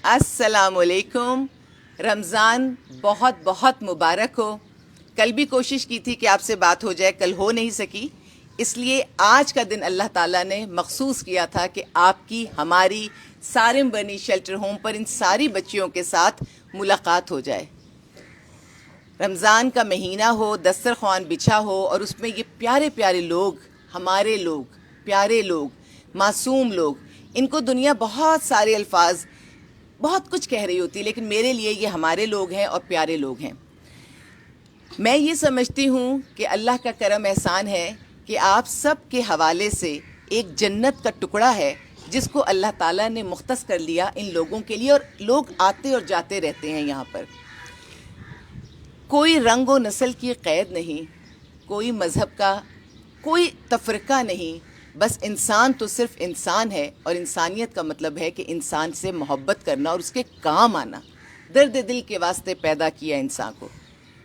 السلام علیکم. رمضان بہت بہت مبارک ہو. کل بھی کوشش کی تھی کہ آپ سے بات ہو جائے, کل ہو نہیں سکی, اس لیے آج کا دن اللہ تعالیٰ نے مخصوص کیا تھا کہ آپ کی ہماری سارم برنی شیلٹر ہوم پر ان ساری بچیوں کے ساتھ ملاقات ہو جائے. رمضان کا مہینہ ہو, دسترخوان بچھا ہو اور اس میں یہ پیارے پیارے لوگ, ہمارے لوگ, پیارے لوگ, معصوم لوگ, ان کو دنیا بہت سارے الفاظ بہت کچھ کہہ رہی ہوتی ہے, لیکن میرے لیے یہ ہمارے لوگ ہیں اور پیارے لوگ ہیں. میں یہ سمجھتی ہوں کہ اللہ کا کرم احسان ہے کہ آپ سب کے حوالے سے ایک جنت کا ٹکڑا ہے جس کو اللہ تعالیٰ نے مختص کر لیا ان لوگوں کے لیے, اور لوگ آتے اور جاتے رہتے ہیں یہاں پر. کوئی رنگ و نسل کی قید نہیں, کوئی مذہب کا کوئی تفرقہ نہیں, بس انسان تو صرف انسان ہے, اور انسانیت کا مطلب ہے کہ انسان سے محبت کرنا اور اس کے کام آنا. درد دل کے واسطے پیدا کیا انسان کو.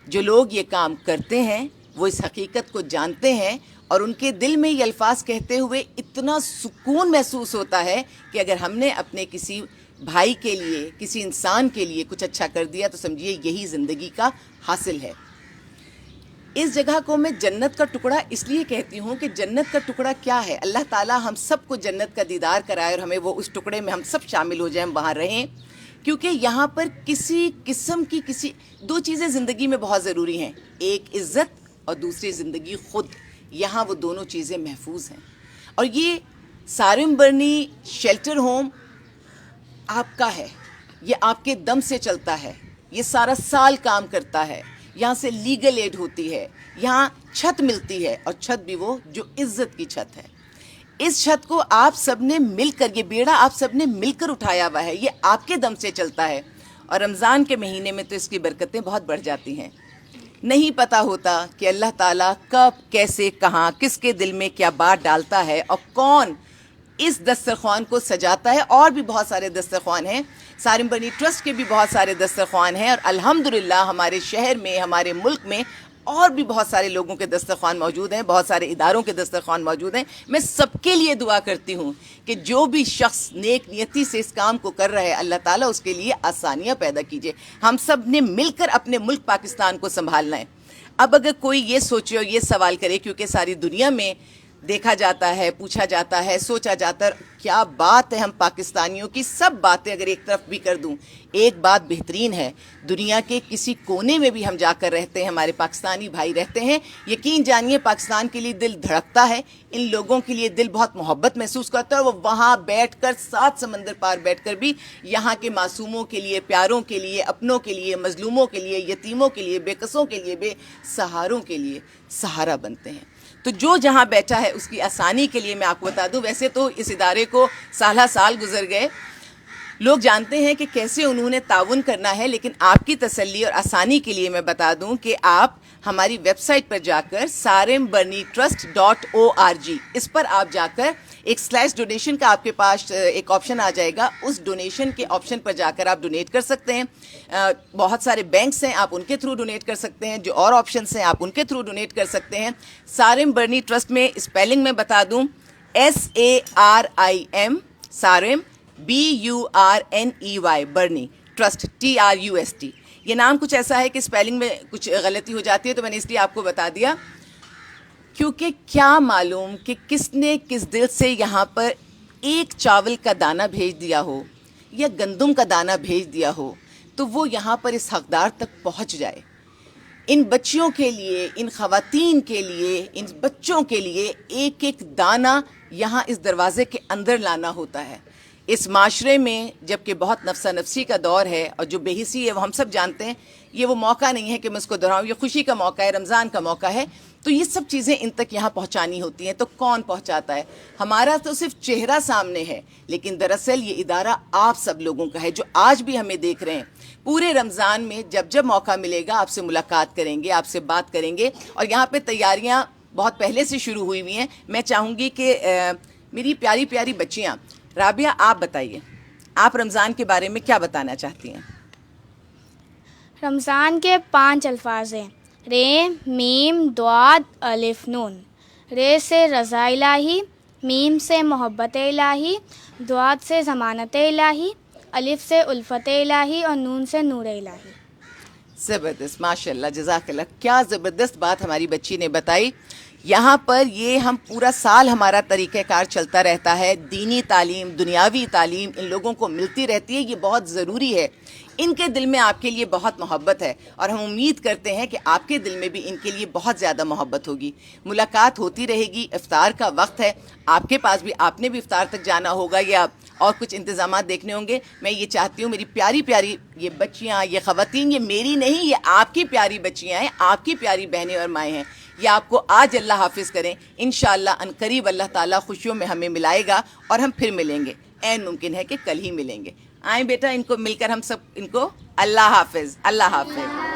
جو لوگ یہ کام کرتے ہیں وہ اس حقیقت کو جانتے ہیں, اور ان کے دل میں یہ الفاظ کہتے ہوئے اتنا سکون محسوس ہوتا ہے کہ اگر ہم نے اپنے کسی بھائی کے لیے, کسی انسان کے لیے کچھ اچھا کر دیا تو سمجھیے یہی زندگی کا حاصل ہے. اس جگہ کو میں جنت کا ٹکڑا اس لیے کہتی ہوں کہ جنت کا ٹکڑا کیا ہے. اللہ تعالیٰ ہم سب کو جنت کا دیدار کرائے اور ہمیں وہ اس ٹکڑے میں ہم سب شامل ہو جائیں, ہم وہاں رہیں, کیونکہ یہاں پر کسی قسم کی دو چیزیں زندگی میں بہت ضروری ہیں, ایک عزت اور دوسری زندگی خود. یہاں وہ دونوں چیزیں محفوظ ہیں, اور یہ سارم برنی شیلٹر ہوم آپ کا ہے, یہ آپ کے دم سے چلتا ہے, یہ سارا سال کام کرتا ہے. یہاں سے لیگل ایڈ ہوتی ہے, یہاں چھت ملتی ہے, اور چھت بھی وہ جو عزت کی چھت ہے. اس چھت کو آپ سب نے مل کر, یہ بیڑا آپ سب نے مل کر اٹھایا ہوا ہے, یہ آپ کے دم سے چلتا ہے. اور رمضان کے مہینے میں تو اس کی برکتیں بہت بڑھ جاتی ہیں. نہیں پتہ ہوتا کہ اللہ تعالیٰ کب, کیسے, کہاں, کس کے دل میں کیا بات ڈالتا ہے, اور کون اس دسترخوان کو سجاتا ہے. اور بھی بہت سارے دسترخوان ہیں, سارم برنی ٹرسٹ کے بھی بہت سارے دسترخوان ہیں, اور الحمدللہ ہمارے شہر میں, ہمارے ملک میں اور بھی بہت سارے لوگوں کے دسترخوان موجود ہیں, بہت سارے اداروں کے دسترخوان موجود ہیں. میں سب کے لیے دعا کرتی ہوں کہ جو بھی شخص نیک نیتی سے اس کام کو کر رہا ہے, اللہ تعالیٰ اس کے لیے آسانیاں پیدا کیجیے. ہم سب نے مل کر اپنے ملک پاکستان کو سنبھالنا ہے. اب اگر کوئی یہ سوچے اور یہ سوال کرے, کیونکہ ساری دنیا میں دیکھا جاتا ہے, پوچھا جاتا ہے, سوچا جاتا ہے, کیا بات ہے ہم پاکستانیوں کی سب باتیں اگر ایک طرف بھی کر دوں, ایک بات بہترین ہے, دنیا کے کسی کونے میں بھی ہم جا کر رہتے ہیں, ہمارے پاکستانی بھائی رہتے ہیں, یقین جانیے پاکستان کے لیے دل دھڑکتا ہے, ان لوگوں کے لیے دل بہت محبت محسوس کرتا ہے. وہ وہاں بیٹھ کر, 7 سمندر پار بیٹھ کر بھی یہاں کے معصوموں کے لیے, پیاروں کے لیے, اپنوں کے لیے, مظلوموں کے لیے, یتیموں کے لیے, بے قصوں کے لیے, بے سہاروں کے لیے سہارا بنتے ہیں. تو جو جہاں بیٹھا ہے اس کی آسانی کے لیے میں آپ کو بتا دوں, ویسے تو اس ادارے کو سالہ سال گزر گئے, لوگ جانتے ہیں کہ کیسے انہوں نے تعاون کرنا ہے, لیکن آپ کی تسلی اور آسانی کے لیے میں بتا دوں کہ آپ ہماری ویب سائٹ پر جا کر sarmbarnitrust.org, اس پر آپ جا کر ایک /ڈونیشن کا آپ کے پاس ایک آپشن آ جائے گا, اس ڈونیشن کے آپشن پر جا کر آپ ڈونیٹ کر سکتے ہیں. بہت سارے بینکس ہیں, آپ ان کے تھرو ڈونیٹ کر سکتے ہیں, جو اور آپشنس ہیں آپ ان کے تھرو ڈونیٹ کر سکتے ہیں. سارم برنی ٹرسٹ میں اسپیلنگ میں بتا دوں, SARIM, سارم, BURNEY, برنی ٹرسٹ, TRUST. یہ نام کچھ ایسا ہے کہ اسپیلنگ میں کچھ غلطی ہو جاتی ہے, تو میں نے اس لیے آپ کو بتا دیا, کیونکہ کیا معلوم کہ کس نے کس دل سے یہاں پر ایک چاول کا دانہ بھیج دیا ہو یا گندم کا دانہ بھیج دیا ہو, تو وہ یہاں پر اس حقدار تک پہنچ جائے. ان بچیوں کے لیے, ان خواتین کے لیے, ان بچوں کے لیے ایک ایک دانہ یہاں اس دروازے کے اندر لانا ہوتا ہے. اس معاشرے میں جب کہ بہت نفسہ نفسی کا دور ہے, اور جو بے حسی ہے وہ ہم سب جانتے ہیں, یہ وہ موقع نہیں ہے کہ میں اس کو دہراؤں, یہ خوشی کا موقع ہے, رمضان کا موقع ہے, تو یہ سب چیزیں ان تک یہاں پہنچانی ہوتی ہیں. تو کون پہنچاتا ہے؟ ہمارا تو صرف چہرہ سامنے ہے, لیکن دراصل یہ ادارہ آپ سب لوگوں کا ہے جو آج بھی ہمیں دیکھ رہے ہیں. پورے رمضان میں جب جب موقع ملے گا آپ سے ملاقات کریں گے, آپ سے بات کریں گے, اور یہاں پہ تیاریاں بہت پہلے سے شروع ہوئی ہوئی ہیں. میں چاہوں گی کہ میری پیاری پیاری بچیاں, رابعہ آپ بتائیے, آپ رمضان کے بارے میں کیا بتانا چاہتی ہیں؟ رمضان کے 5 الفاظ ہیں, رے, میم, دعاد, الف, نون. رے سے رضا الہی, میم سے محبت الہی, دعاد سے ضمانت الہی, الف سے الفت الہی اور نون سے نور الہی. زبردست، ماشاء اللہ، جزاک اللہ. کیا زبردست بات ہماری بچی نے بتائی. یہاں پر یہ ہم پورا سال ہمارا طریقہ کار چلتا رہتا ہے. دینی تعلیم، دنیاوی تعلیم ان لوگوں کو ملتی رہتی ہے. یہ بہت ضروری ہے. ان کے دل میں آپ کے لیے بہت محبت ہے اور ہم امید کرتے ہیں کہ آپ کے دل میں بھی ان کے لیے بہت زیادہ محبت ہوگی. ملاقات ہوتی رہے گی. افطار کا وقت ہے، آپ کے پاس بھی، آپ نے بھی افطار تک جانا ہوگا یا اور کچھ انتظامات دیکھنے ہوں گے. میں یہ چاہتی ہوں میری پیاری پیاری یہ بچیاں، یہ خواتین، یہ میری نہیں، یہ آپ کی پیاری بچیاں ہیں، آپ کی پیاری بہنیں اور مائیں ہیں. یہ آپ کو آج اللہ حافظ کریں. انشاءاللہ عنقریب اللہ تعالیٰ خوشیوں میں ہمیں ملائے گا اور ہم پھر ملیں گے. عین ممکن ہے کہ کل ہی ملیں گے. آئیں بیٹا، ان کو مل کر ہم سب ان کو اللہ حافظ، اللہ حافظ.